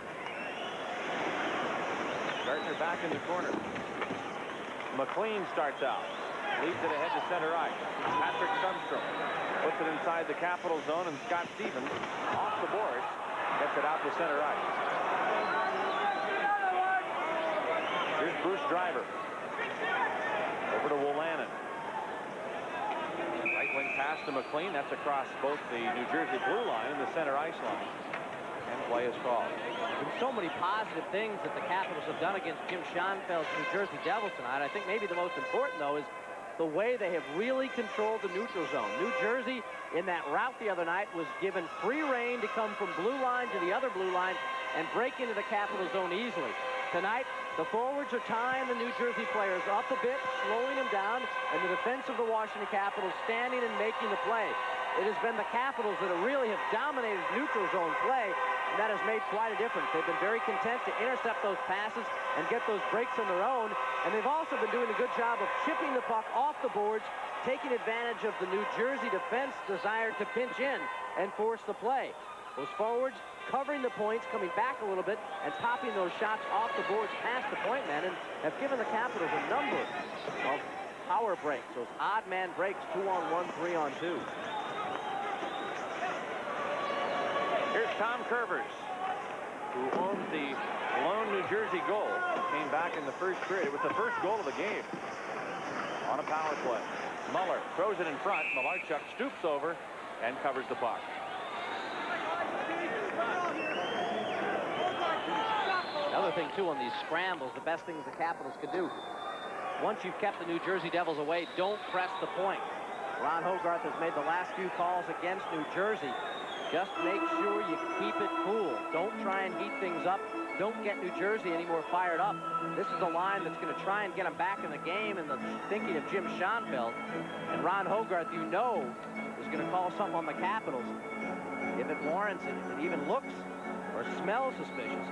Gardner back in the corner. McLean starts out. Leads it ahead to center ice. Patrick Sundstrom puts it inside the Capital zone, and Scott Stevens off the boards gets it out to center ice. Here's Bruce Driver. Over to Wolanin. Right wing pass to McLean. That's across both the New Jersey blue line and the center ice line. And play is called.
There's so many positive things that the Capitals have done against Jim Schoenfeld's New Jersey Devils tonight. I think maybe the most important, though, is the way they have really controlled the neutral zone. New Jersey, in that route the other night, was given free rein to come from blue line to the other blue line and break into the Capital zone easily. Tonight, the forwards are tying the New Jersey players up a bit, slowing them down, and the defense of the Washington Capitals standing and making the play. It has been the Capitals that really have dominated neutral zone play, and that has made quite a difference. They've been very content to intercept those passes and get those breaks on their own, and they've also been doing a good job of chipping the puck off the boards, taking advantage of the New Jersey defense desire to pinch in and force the play. Those forwards covering the points, coming back a little bit, and topping those shots off the boards past the point man, and have given the Capitals a number of power breaks, those odd man breaks, 2-on-1, 3-on-2.
Here's Tom Curvers, who owns the lone New Jersey goal. Came back in the first period. It was the first goal of the game on a power play. Muller throws it in front. Malarchuk stoops over and covers the puck.
Another thing, too, on these scrambles, the best things the Capitals could do. Once you've kept the New Jersey Devils away, don't press the point. Ron Hogarth has made the last few calls against New Jersey. Just make sure you keep it cool. Don't try and heat things up. Don't get New Jersey any more fired up. This is a line that's going to try and get them back in the game and the thinking of Jim Schoenfeld. And Ron Hogarth, you know, is going to call something on the Capitals. if it warrants it, if it even looks or smells suspicious.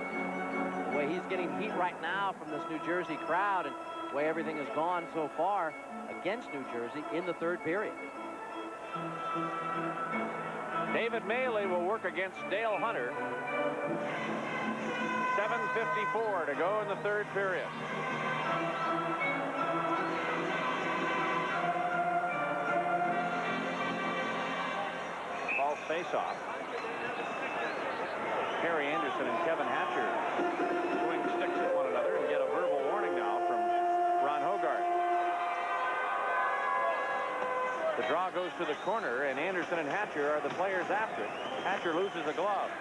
The way he's getting heat right now from this New Jersey crowd and the way everything has gone so far against New Jersey in the third period.
David Mailey will work against Dale Hunter. 7:54 to go in the third period. False face-off. Harry Anderson and Kevin Hatcher swing sticks at one another and get a verbal warning now from Ron Hogarth. The draw goes to the corner, and Anderson and Hatcher are the players after it. Hatcher loses a glove.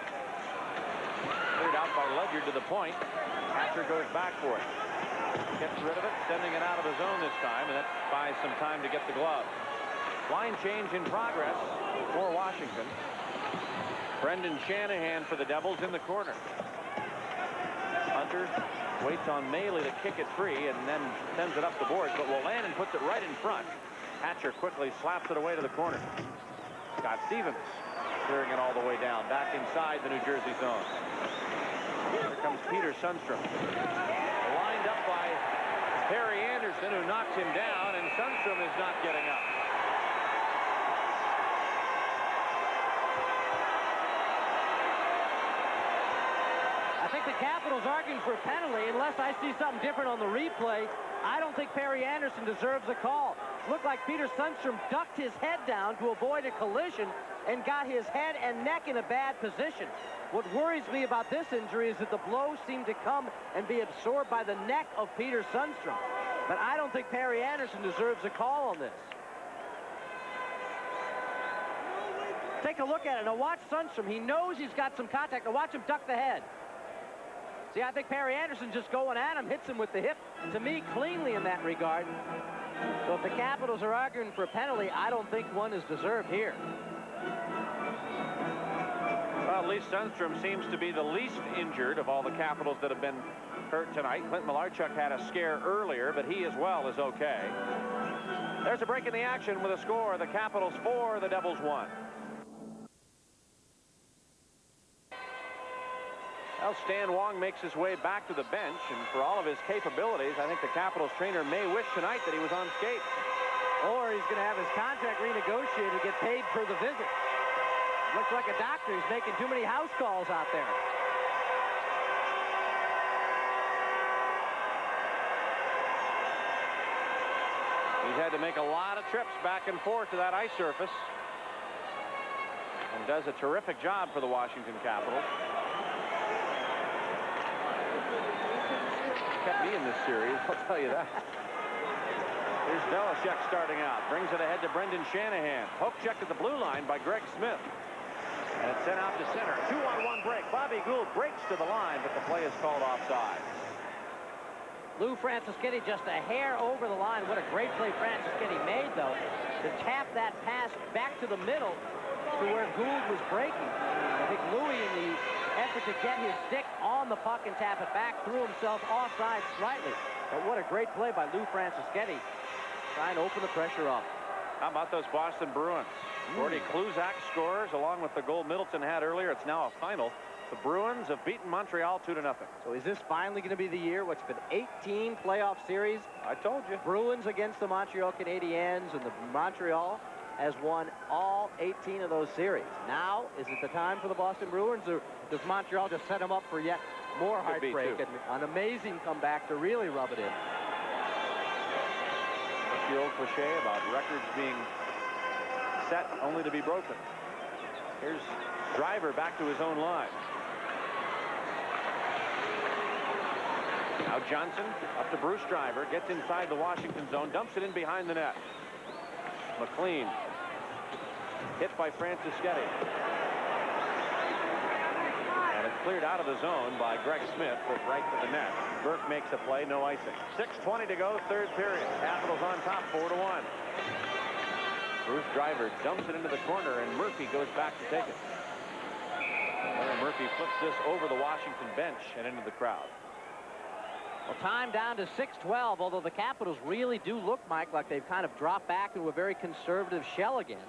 Cleared out by Ledyard to the point. Hatcher goes back for it. Gets rid of it, sending it out of the zone this time, and that buys some time to get the glove. Line change in progress for Washington. Brendan Shanahan for the Devils in the corner. Hunter waits on Mailey to kick it free and then sends it up the boards, but Wolanin puts it right in front. Hatcher quickly slaps it away to the corner. Scott Stevens clearing it all the way down, back inside the New Jersey zone. Here comes Peter Sundstrom. Lined up by Harry Anderson, who knocks him down, and Sundstrom is not getting up.
I think the Capitals arguing for a penalty. Unless I see something different on the replay, I don't think Perry Anderson deserves a call. Looked like Peter Sundstrom ducked his head down to avoid a collision and got his head and neck in a bad position. What worries me about this injury is that the blow seemed to come and be absorbed by the neck of Peter Sundstrom. But I don't think Perry Anderson deserves a call on this. Take a look at it. Now watch Sundstrom. He knows he's got some contact. Now watch him duck the head. See, I think Perry Anderson just going at him, hits him with the hip, to me, cleanly in that regard. So if the Capitals are arguing for a penalty, I don't think one is deserved here.
Well, Lee Sundstrom seems to be the least injured of all the Capitals that have been hurt tonight. Clint Malarchuk had a scare earlier, but he as well is okay. There's a break in the action with a score. The Capitals 4, the Devils 1. Well, Stan Wong makes his way back to the bench, and for all of his capabilities, I think the Capitals trainer may wish tonight that he was on skates.
Or he's going to have his contract renegotiated to get paid per the visit. Looks like a doctor. He's making too many house calls out there.
He's had to make a lot of trips back and forth to that ice surface, and does a terrific job for the Washington Capitals. Kept me in this series, I'll tell you that. Here's Belichick starting out. Brings it ahead to Brendan Shanahan. Poke checked at the blue line by Greg Smith. And it's sent out to center. 2-on-1 break. Bobby Gould breaks to the line, but the play is called offside.
Lou Franceschetti just a hair over the line. What a great play Franceschetti made, though, to tap that pass back to the middle to where Gould was breaking. I think Louis, in the effort to get his stick on the puck and tap it back, threw himself offside slightly. But what a great play by Lou Franceschetti, trying to open the pressure up.
How about those Boston Bruins? Gordy Kluzak scores along with the goal Middleton had earlier. It's now a final. The Bruins have beaten Montreal 2-0.
So is this finally going to be the year? What's been 18 playoff series?
I told you.
Bruins against the Montreal Canadiens, and the Montreal has won all 18 of those series. Now, is it the time for the Boston Bruins, or does Montreal just set them up for yet more heartbreak and an amazing comeback to really rub it in?
That's the old cliche about records being set only to be broken. Here's Driver back to his own line. Now Johnson up to Bruce Driver, gets inside the Washington zone, dumps it in behind the net. McLean hit by Franceschetti. And it's cleared out of the zone by Greg Smith, but right to the net. Burke makes a play, no icing. 6:20 to go, third period. Capitals on top, 4-1. Bruce Driver dumps it into the corner, and Murphy goes back to take it. Larry Murphy flips this over the Washington bench and into the crowd.
Well, time down to 6:12, although the Capitals really do look, Mike, like they've kind of dropped back into a very conservative shell again.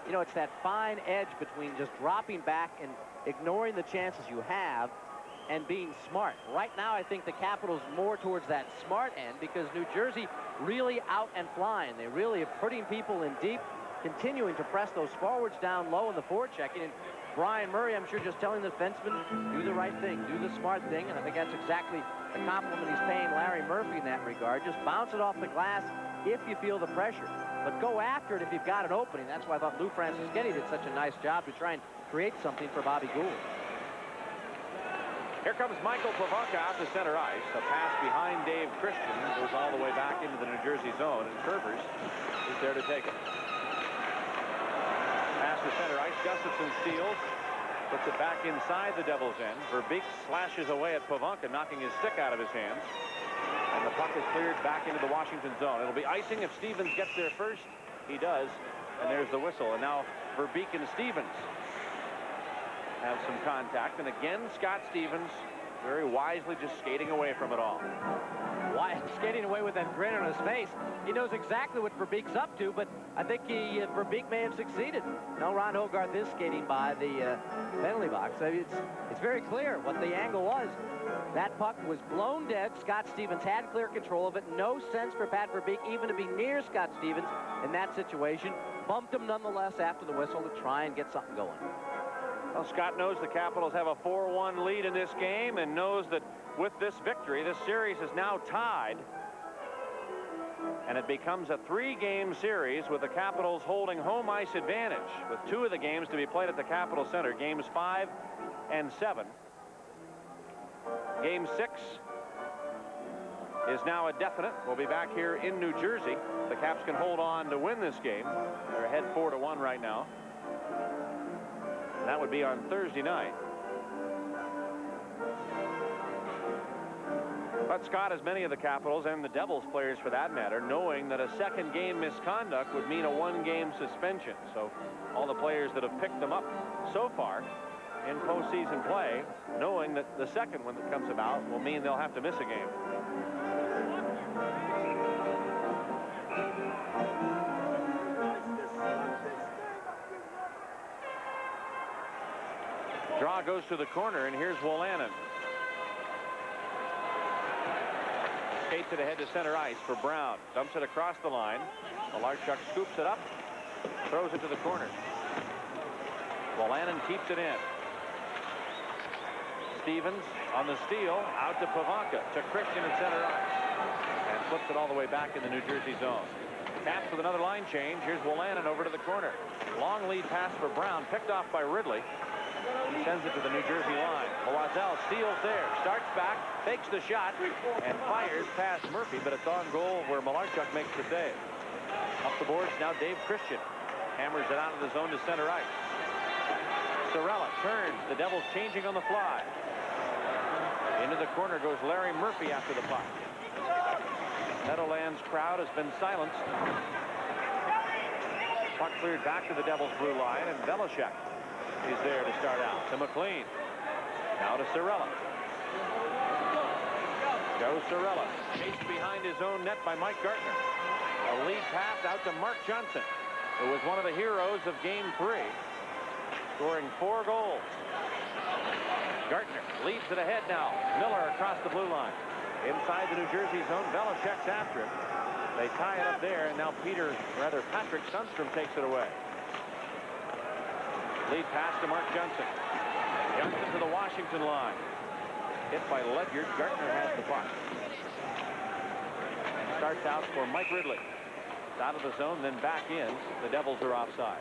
you know, it's that fine edge between just dropping back and ignoring the chances you have and being smart. Right now, I think the Capitals more towards that smart end because New Jersey really out and flying. They really are putting people in deep, continuing to press those forwards down low in the forechecking. And Brian Murray, I'm sure, just telling the defenseman, do the right thing, do the smart thing. And I think that's exactly the compliment he's paying Larry Murphy in that regard. Just bounce it off the glass if you feel the pressure. But go after it if you've got an opening. That's why I thought Lou Francischetti did such a nice job to try and create something for Bobby Gould.
Here comes Michael Pivonka out to center ice. A pass behind Dave Christian goes all the way back into the New Jersey zone, and Curvers is there to take it. Pass to center ice. Gustafson steals. Puts it back inside the Devils' end. Verbeek slashes away at Pivonka, knocking his stick out of his hands. And the puck is cleared back into the Washington zone. It'll be icing if Stevens gets there first. He does. And there's the whistle. And now Verbeek and Stevens have some contact. And again, Scott Stevens very wisely just skating away from it all.
Why skating away with that grin on his face? He knows exactly what Verbeek's up to, but I think Verbeek may have succeeded. No, Ron Hogarth is skating by the penalty box. I mean, it's very clear what the angle was. That puck was blown dead. Scott Stevens had clear control of it. No sense for Pat Verbeek even to be near Scott Stevens in that situation. Bumped him nonetheless after the whistle to try and get something going.
Well, Scott knows the Capitals have a 4-1 lead in this game and knows that with this victory, this series is now tied. And it becomes a 3-game series with the Capitals holding home ice advantage with 2 of the games to be played at the Capitol Center, games 5 and 7. Game 6 is now a definite. We'll be back here in New Jersey. The Caps can hold on to win this game. They're ahead 4-1 right now. That would be on Thursday night. But Scott, as many of the Capitals and the Devils players for that matter, knowing that a second game misconduct would mean a 1-game suspension. So all the players that have picked them up so far in postseason play, knowing that the second one that comes about will mean they'll have to miss a game. Draw goes to the corner, and here's Wolanin. Skates it ahead to center ice for Brown. Dumps it across the line. Malarchuk scoops it up, throws it to the corner. Wolanin keeps it in. Stevens on the steal, out to Pivonka, to Christian at center ice, and flips it all the way back in the New Jersey zone. Caps with another line change. Here's Wolanin over to the corner. Long lead pass for Brown, picked off by Ridley. He sends it to the New Jersey line. Loiselle steals there, starts back, fakes the shot, and fires past Murphy, but it's on goal where Malarchuk makes the save. Up the boards now Dave Christian. Hammers it out of the zone to center ice. Sorella turns, the Devils changing on the fly. Into the corner goes Larry Murphy after the puck. Meadowlands crowd has been silenced. Puck cleared back to the Devils blue line, and Belichick is there to start out. To McLean. Now to Sorella. Joe Sorella. Chased behind his own net by Mike Gartner. A lead pass out to Mark Johnson, who was one of the heroes of Game 3, scoring 4 goals. Gartner leads it ahead now. Miller across the blue line. Inside the New Jersey zone, Belichick's after him. They tie it up there, and now Patrick Sundstrom takes it away. Lead pass to Mark Johnson. Johnson to the Washington line. Hit by Ledyard. Gartner has the puck. And starts out for Mike Ridley. It's out of the zone, then back in. The Devils are offside.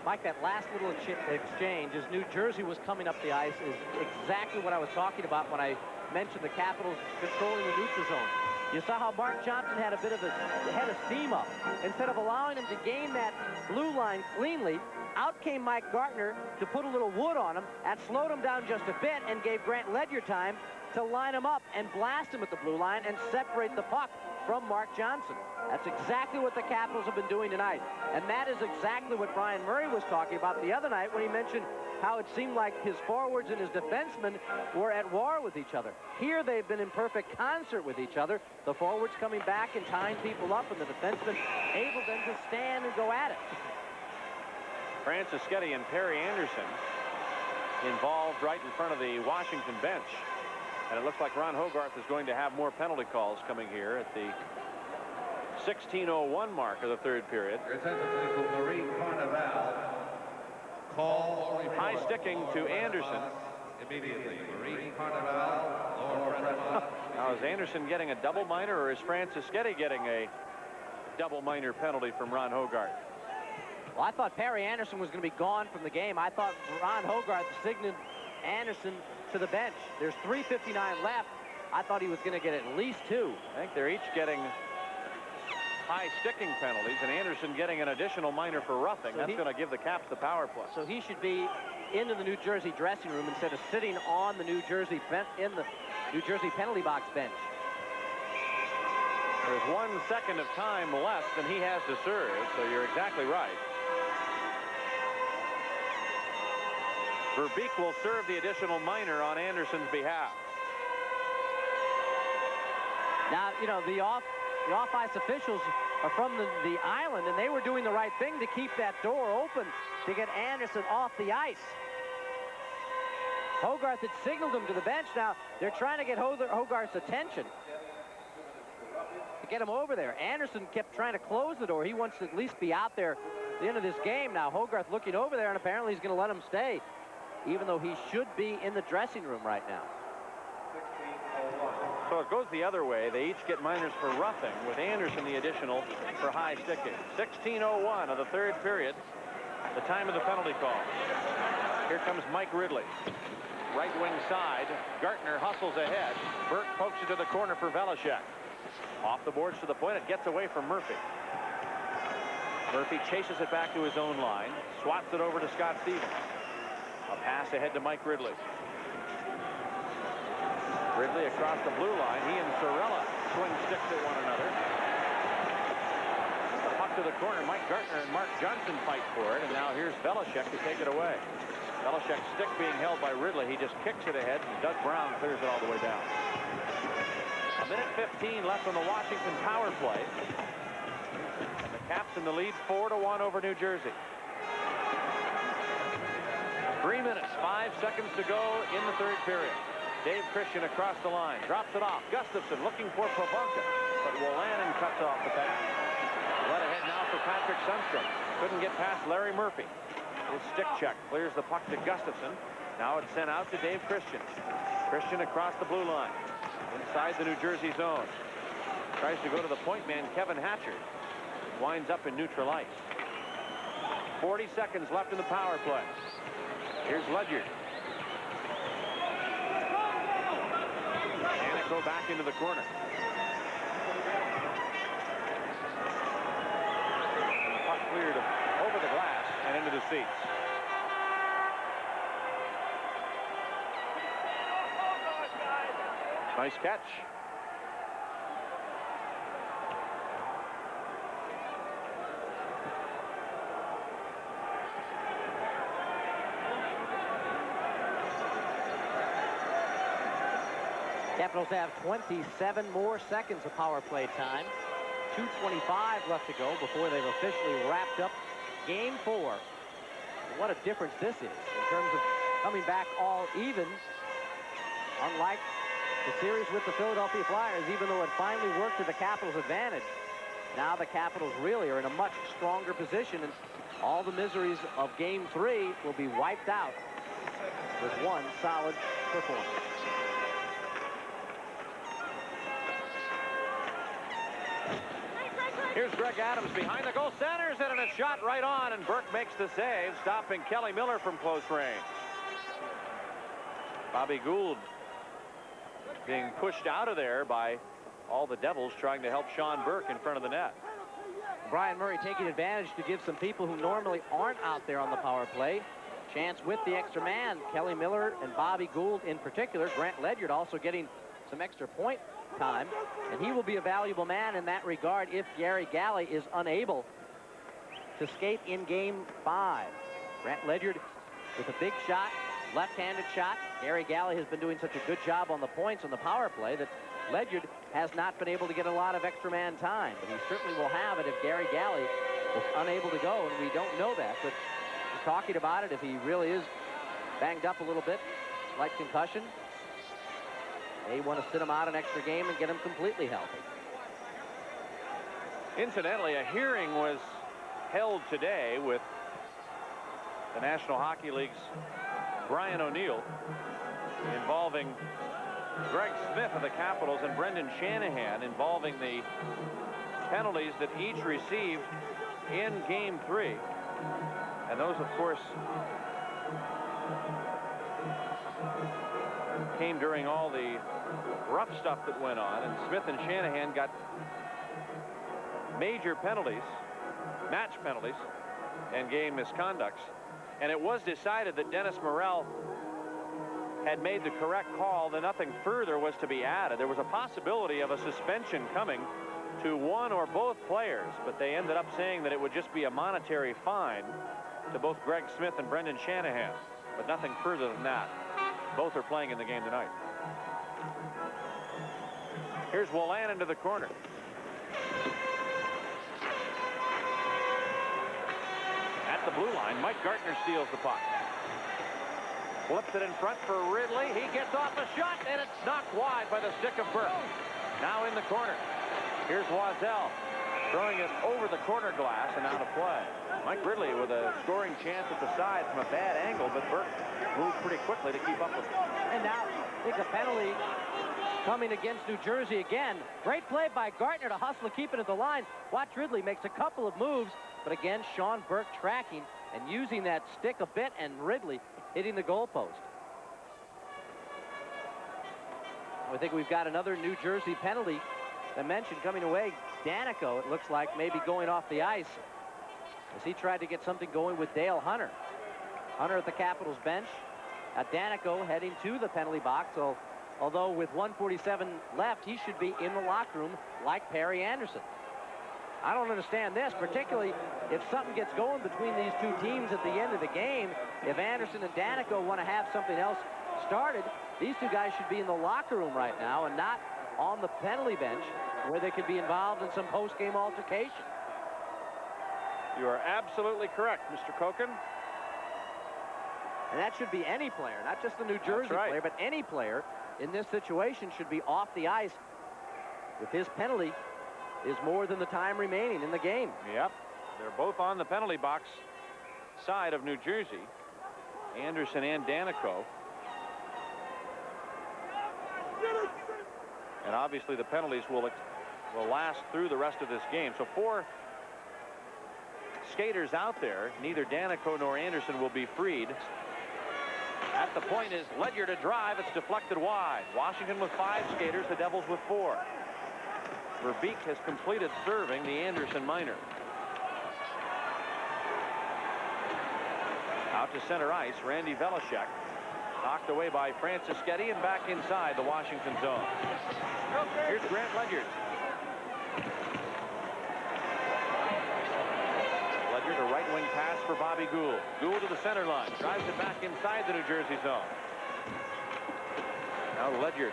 Mike, that last little exchange as New Jersey was coming up the ice is exactly what I was talking about when I mentioned the Capitals controlling the neutral zone. You saw how Mark Johnson had a bit of head of steam up. Instead of allowing him to gain that blue line cleanly, out came Mike Gartner to put a little wood on him. That slowed him down just a bit and gave Grant Ledyard time to line him up and blast him at the blue line and separate the puck from Mark Johnson. That's exactly what the Capitals have been doing tonight. And that is exactly what Brian Murray was talking about the other night when he mentioned how it seemed like his forwards and his defensemen were at war with each other. Here they've been in perfect concert with each other. The forwards coming back and tying people up, and the defensemen able then to stand and go at it.
Francis-Getty and Perry Anderson involved right in front of the Washington bench. And it looks like Ron Hogarth is going to have more penalty calls coming here at the 16:01 mark of the third period.
Marie Carnival. Call
high sticking to Anderson.
Immediately. Marie Carnival. Lower front.
Now, is Anderson getting a double minor, or is Francis-Getty getting a double minor penalty from Ron Hogarth?
Well, I thought Perry Anderson was going to be gone from the game. I thought Ron Hogarth signaled Anderson to the bench. There's 3:59 left. I thought he was going to get at least 2.
I think they're each getting high sticking penalties, and Anderson getting an additional minor for roughing. That's going to give the Caps the power play.
So he should be into the New Jersey dressing room instead of sitting on the New Jersey in the New Jersey penalty box bench.
There's 1 second of time less than he has to serve, so you're exactly right. Verbeek will serve the additional minor on Anderson's behalf.
Now, you know, the off-ice officials are from the island, and they were doing the right thing to keep that door open to get Anderson off the ice. Hogarth had signaled him to the bench. Now, they're trying to get Hogarth's attention to get him over there. Anderson kept trying to close the door. He wants to at least be out there at the end of this game. Now, Hogarth looking over there, and apparently he's going to let him stay, even though he should be in the dressing room right now.
So it goes the other way. They each get minors for roughing, with Anderson the additional for high sticking. 16:01 of the third period, the time of the penalty call. Here comes Mike Ridley. Right wing side, Gartner hustles ahead. Burke pokes it to the corner for Velishek. Off the boards to the point, it gets away from Murphy. Murphy chases it back to his own line, swats it over to Scott Stevens. A pass ahead to Mike Ridley. Ridley across the blue line. He and Sorella swing sticks at one another. The puck to the corner. Mike Gartner and Mark Johnson fight for it, and now here's Velishek to take it away. Velishek's stick being held by Ridley. He just kicks it ahead, and Doug Brown clears it all the way down. 1:15 left on the Washington power play. And the Caps in the lead 4-1 over New Jersey. 3 minutes, 5 seconds to go in the third period. Dave Christian across the line, drops it off. Gustafson looking for Pavonka, but Wolanin cuts off the pass. Let ahead now for Patrick Sundstrom. Couldn't get past Larry Murphy. His stick check clears the puck to Gustafson. Now it's sent out to Dave Christian. Christian across the blue line, inside the New Jersey zone. Tries to go to the point man, Kevin Hatcher. Winds up in neutral ice. 40 seconds left in the power play. Here's Ledyard. Go back into the corner. And the puck cleared over the glass and into the seats. Nice catch.
Capitals have 27 more seconds of power play time. 2:25 left to go before they've officially wrapped up Game 4. What a difference this is in terms of coming back all even. Unlike the series with the Philadelphia Flyers, even though it finally worked to the Capitals' advantage, now the Capitals really are in a much stronger position, and all the miseries of Game 3 will be wiped out with one solid performance.
Here's Greg Adams behind the goal, centers it, and a shot right on, and Burke makes the save, stopping Kelly Miller from close range. Bobby Gould being pushed out of there by all the Devils trying to help Sean Burke in front of the net.
Brian Murray taking advantage to give some people who normally aren't out there on the power play chance with the extra man. Kelly Miller and Bobby Gould in particular. Grant Ledyard also getting some extra point time, and he will be a valuable man in that regard if Gary Galley is unable to skate in Game 5. Grant Ledyard with a big shot, left-handed shot. Gary Galley has been doing such a good job on the points on the power play that Ledyard has not been able to get a lot of extra man time, but he certainly will have it if Gary Galley is unable to go, and we don't know that, but talking about it. If he really is banged up a little bit, slight concussion, they want to sit him out an extra game and get him completely healthy.
Incidentally, a hearing was held today with the National Hockey League's Brian O'Neill involving Greg Smith of the Capitals and Brendan Shanahan, involving the penalties that each received in Game 3. And those, of course, came during all the rough stuff that went on. And Smith and Shanahan got major penalties, match penalties, and game misconducts. And it was decided that Dennis Morrell had made the correct call, that nothing further was to be added. There was a possibility of a suspension coming to one or both players, but they ended up saying that it would just be a monetary fine to both Greg Smith and Brendan Shanahan, but nothing further than that. Both are playing in the game tonight. Here's Wolanin into the corner. At the blue line, Mike Gartner steals the puck. Flips it in front for Ridley. He gets off a shot, and it's knocked wide by the stick of Burke. Now in the corner. Here's Wazell throwing it over the corner glass and out of play. Mike Ridley with a scoring chance at the side from a bad angle, but Burke moved pretty quickly to keep up with it.
And now, I think a penalty coming against New Jersey again. Great play by Gartner to hustle to keep it at the line. Watch Ridley makes a couple of moves, but again, Sean Burke tracking and using that stick a bit, and Ridley hitting the goalpost. I think we've got another New Jersey penalty. I mentioned coming away, Danico, it looks like, maybe going off the ice as he tried to get something going with Dale Hunter. Hunter at the Capitals bench. Danico heading to the penalty box. So, although with 1:47 left, he should be in the locker room like Perry Anderson. I don't understand this, particularly if something gets going between these two teams at the end of the game. If Anderson and Danico want to have something else started, these two guys should be in the locker room right now and not on the penalty bench where they could be involved in some post-game altercation.
You are absolutely correct, Mr. Koken.
And that should be any player, not just the New Jersey player, but any player in this situation should be off the ice if his penalty is more than the time remaining in the game.
Yep, they're both on the penalty box side of New Jersey, Anderson and Danico. And obviously the penalties will last through the rest of this game. So 4 skaters out there, neither Danico nor Anderson will be freed. At the point is Ledyard to drive. It's deflected wide. Washington with 5 skaters, the Devils with 4. Verbeek has completed serving the Anderson minor. Out to center ice, Randy Velishek. Knocked away by Francischetti and back inside the Washington zone. Here's Grant Ledyard. Ledyard, a right wing pass for Bobby Gould. Gould to the center line. Drives it back inside the New Jersey zone. Now Ledyard.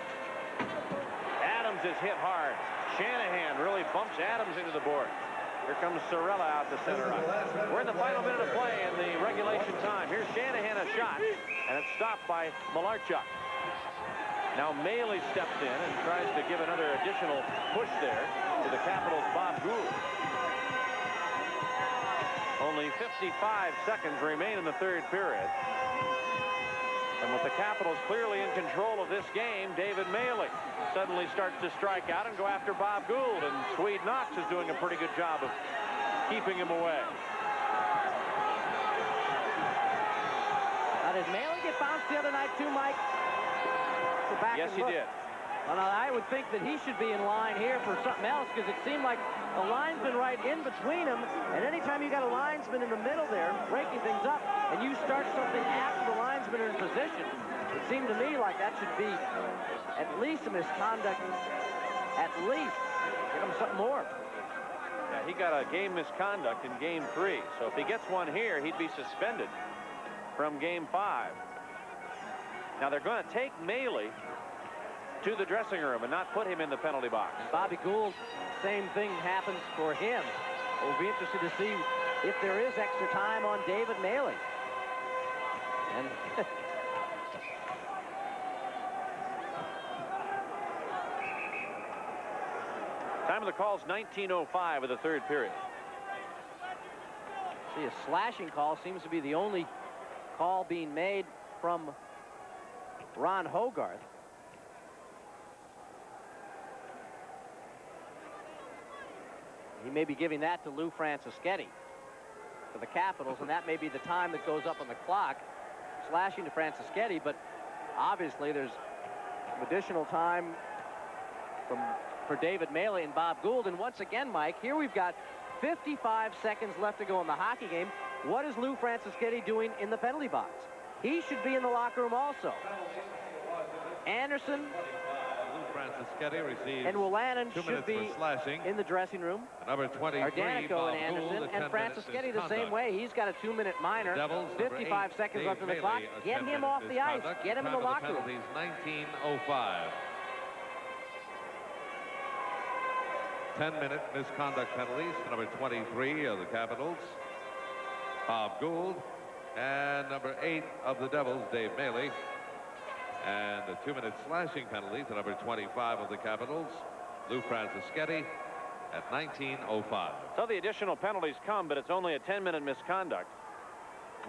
Adams is hit hard. Shanahan really bumps Adams into the board. Here comes Sorella out to center ice. We're in the final minute of play in the regulation time. Here's Shanahan, a shot, and it's stopped by Malarchuk. Now Maley steps in and tries to give another additional push there to the Capitals' Bob Gould. Only 55 seconds remain in the third period. And with the Capitals clearly in control of this game, David Maley suddenly starts to strike out and go after Bob Gould, and Swede Knox is doing a pretty good job of keeping him away.
Now, did Maley get bounced the other night too, Mike?
Yes, he did.
Well, now, I would think that he should be in line here for something else, because it seemed like the linesman right in between them, and anytime you got a linesman in the middle there breaking things up, and you start something after the linesmen are in position, it seemed to me like that should be at least a misconduct. At least give him something more.
Yeah, he got a game misconduct in Game 3, so if he gets one here, he'd be suspended from Game 5. Now they're going to take Maley to the dressing room and not put him in the penalty box.
Bobby Gould, same thing happens for him. We'll be interested to see if there is extra time on David Maley. And
Time of the call is 19:05 of the third period.
see, a slashing call seems to be the only call being made from Ron Hogarth. He may be giving that to Lou Francischetti for the Capitals, and that may be the time that goes up on the clock. Slashing to Francischetti, but obviously there's additional time for David Maley and Bob Gould. And once again, Mike, here we've got 55 seconds left to go in the hockey game. What is Lou Francischetti doing in the penalty box? He should be in the locker room also. Anderson
Lou Francischetti receives
and Wolanin
2
should
minutes
be
for slashing.
in the dressing room.
Number 23,
Ardanico
Bob
and
Gould,
Anderson,
a
and
10-minute
Francischetti the same
misconduct.
way. He's got a 2-minute minor.
Devils, number
55
8,
seconds
Dave
left in the
Maley,
clock.
a
Get him
10-minute
off the ice.
misconduct.
Get him in
Time
the
of
locker room.
penalties, 19:05. 10-minute misconduct penalties to number 23 of the Capitals, Bob Gould, and number 8 of the Devils, Dave Maley. And a 2-minute slashing penalty to number 25 of the Capitals, Lou Francischetti, at 19:05.
So the additional penalties come, but it's only a 10-minute misconduct,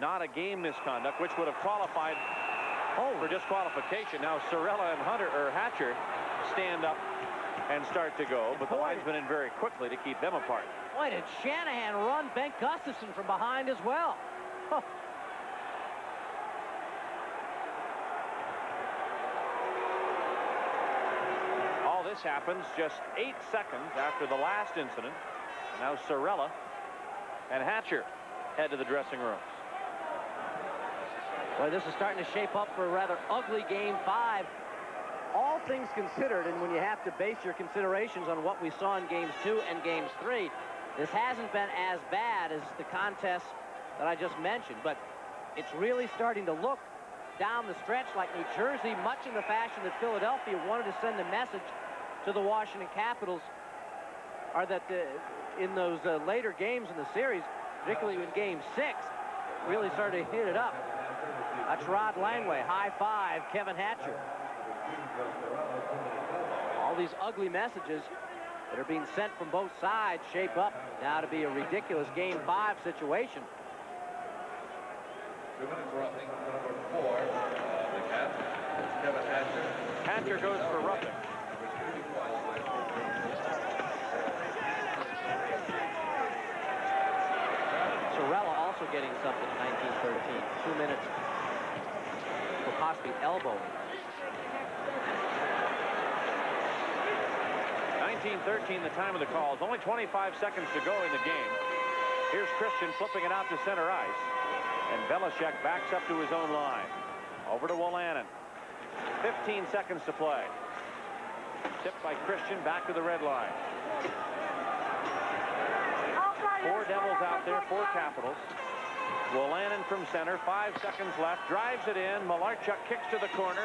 not a game misconduct, which would have qualified for disqualification. Now Sorella and Hatcher stand up and start to go, but the linesmen in very quickly to keep them apart.
Boy, did Shanahan run Ben Gustafson from behind as well. Huh.
All this happens just 8 seconds after the last incident. And now Sorella and Hatcher head to the dressing rooms.
Boy, this is starting to shape up for a rather ugly Game 5. All things considered, and when you have to base your considerations on what we saw in Games 2 and Games 3, this hasn't been as bad as the contests that I just mentioned, but it's really starting to look down the stretch like New Jersey, much in the fashion that Philadelphia wanted to send a message to the Washington Capitals, are that in those later games in the series, particularly in Game 6, really started to hit it up. That's Rod Langway, high five, Kevin Hatcher. All these ugly messages that are being sent from both sides shape up now to be a ridiculous Game 5 situation.
2 minutes roughing to number 4 of the Cats, Kevin Hatcher.
Hatcher goes for roughing.
Sorella also getting something in 1913. 2 minutes for possibly elbowing.
19:13, the time of the calls. Only 25 seconds to go in the game. Here's Christian flipping it out to center ice. And Belichick backs up to his own line. Over to Wolanin. 15 seconds to play. Tipped by Christian back to the red line. 4 Devils out there, 4 Capitals. Wolanin from center, 5 seconds left, drives it in. Malarchuk kicks to the corner.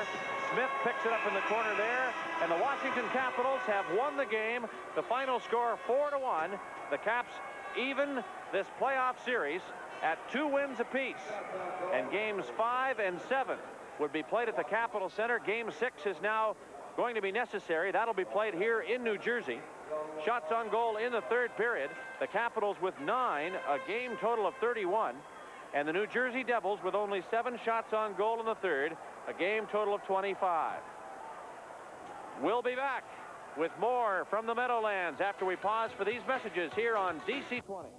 Smith picks it up in the corner there, and the Washington Capitals have won the game. The final score 4-1. The Caps even this playoff series at 2 wins apiece. And games 5 and 7 would be played at the Capitol Center. Game 6 is now going to be necessary. That'll be played here in New Jersey. Shots on goal in the third period. The Capitals with 9, a game total of 31. And the New Jersey Devils with only 7 shots on goal in the third, a game total of 25. We'll be back with more from the Meadowlands after we pause for these messages here on DC 20.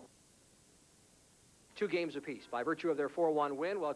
2 games apiece by virtue of their 4-1 win. Well,